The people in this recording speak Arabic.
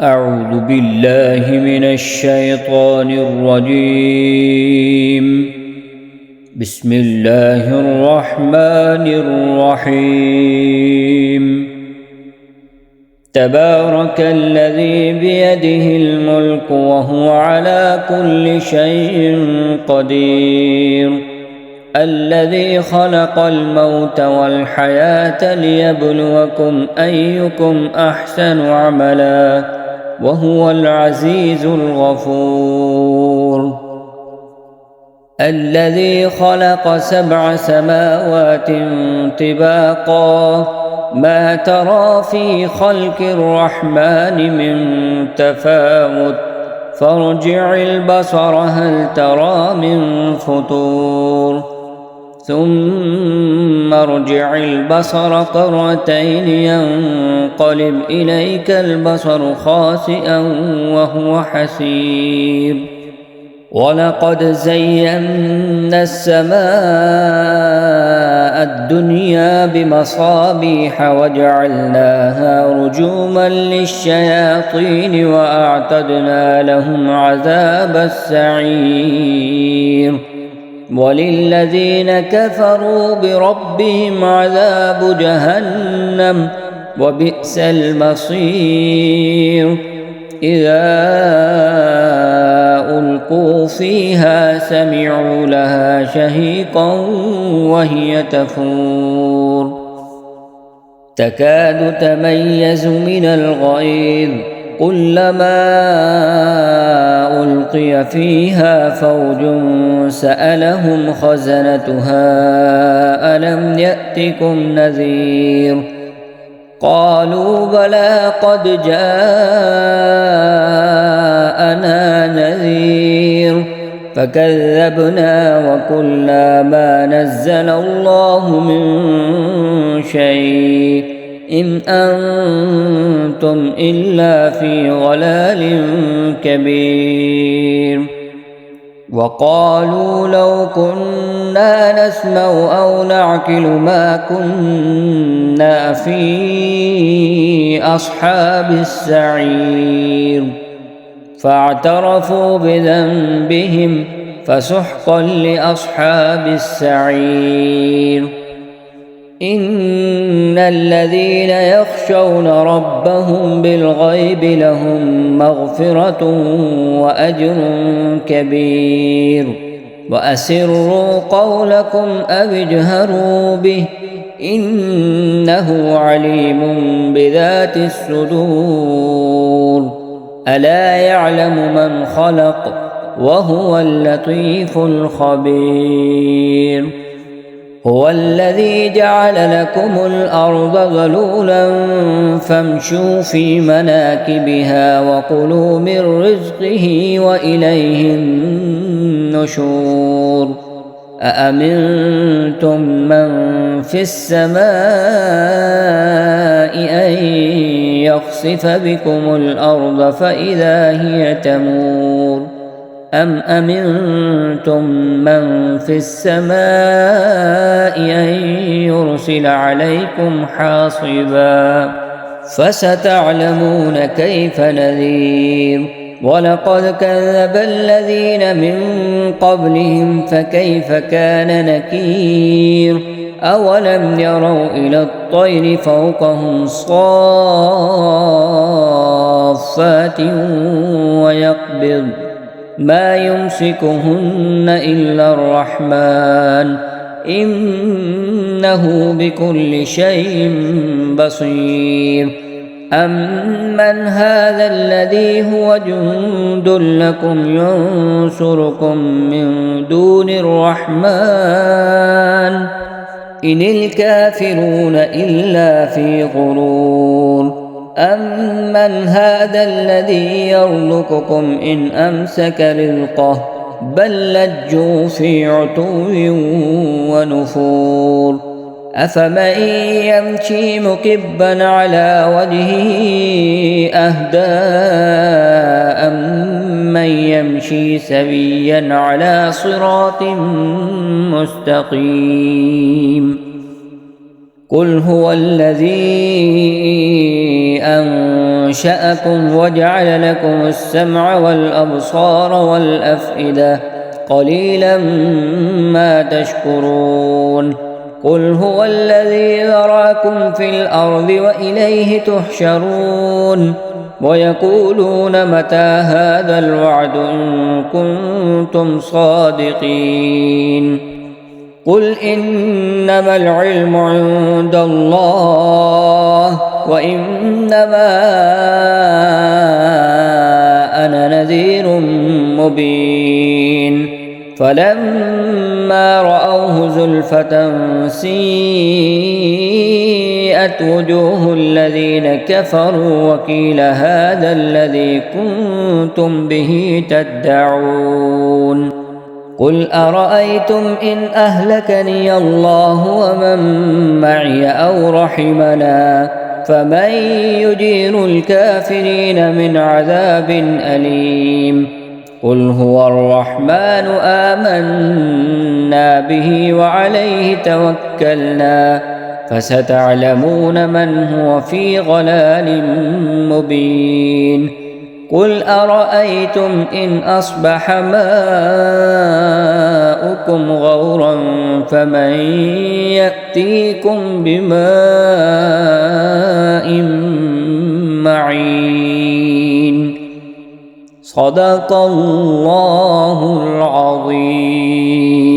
أعوذ بالله من الشيطان الرجيم. بسم الله الرحمن الرحيم. تبارك الذي بيده الملك وهو على كل شيء قدير، الذي خلق الموت والحياة ليبلوكم أيكم أحسن عملا وهو العزيز الغفور. الذي خلق 7 سماوات طباقا، ما ترى في خلق الرحمن من تفاوت، فارجع البصر هل ترى من فطور، ثم ارجع البصر كرتين ينقلب إليك البصر خاسئا وهو حسير. ولقد زينا السماء الدنيا بمصابيح وجعلناها رجوما للشياطين وأعتدنا لهم عذاب السعير. وللذين كفروا بربهم عذاب جهنم وبئس المصير. إذا ألقوا فيها سمعوا لها شهيقا وهي تفور، تكاد تميز من الغيظ، كلما ألقي فيها فوج سألهم خزنتها ألم يأتكم نذير، قالوا بلى قد جاءنا نذير، فكذبنا وقلنا ما نزل الله من شيء إن أنتم إلا في ضلال كبير. وقالوا لو كنا نسمع أو نعقل ما كنا في أصحاب السعير، فاعترفوا بذنبهم فسحقا لأصحاب السعير. إن الذين يخشون ربهم بالغيب لهم مغفرة وأجر كبير. وأسروا قولكم أو اجهروا به إنه عليم بذات الصدور. ألا يعلم من خلق وهو اللطيف الخبير. هو الذي جعل لكم الأرض ذلولا فامشوا في مناكبها وكلوا من رزقه وإليه النشور. أأمنتم من في السماء أن يخسف بكم الأرض فإذا هي تمور، أم أمنتم من في السماء أن يرسل عليكم حاصبا، فستعلمون كيف نذير. ولقد كذب الذين من قبلهم فكيف كان نكير. أولم يروا إلى الطير فوقهم صافات ويقبض ما يمسكهن إلا الرحمن إنه بكل شيء بصير. أمن هذا الذي هو جند لكم ينصركم من دون الرحمن إن الكافرون إلا في غرور. أمن هذا الذي يرزقكم إن أمسك رزقه بل لجوا في عتو ونفور. أفمن يمشي مكبا على وجهه أهدى أمن يمشي سويا على صراط مستقيم. قل هو الذي أنشأكم وجعل لكم السمع والأبصار والأفئدة قليلا ما تشكرون قل هو الذي ذراكم في الأرض وإليه تحشرون ويقولون متى هذا الوعد إن كنتم صادقين قل إنما العلم عند الله وإنما أنا نذير مبين فلما رأوه زلفة سيئت وجوه الذين كفروا وقيل هذا الذي كنتم به تدعون قل أرأيتم إن أهلكني الله ومن معي أو رحمنا فمن يجير الكافرين من عذاب أليم قل هو الرحمن آمنا به وعليه توكلنا فستعلمون من هو في ضلال مبين قل أرأيتم إن أصبح ماؤكم غورا فمن يأتيكم بماء معين صدق الله العظيم.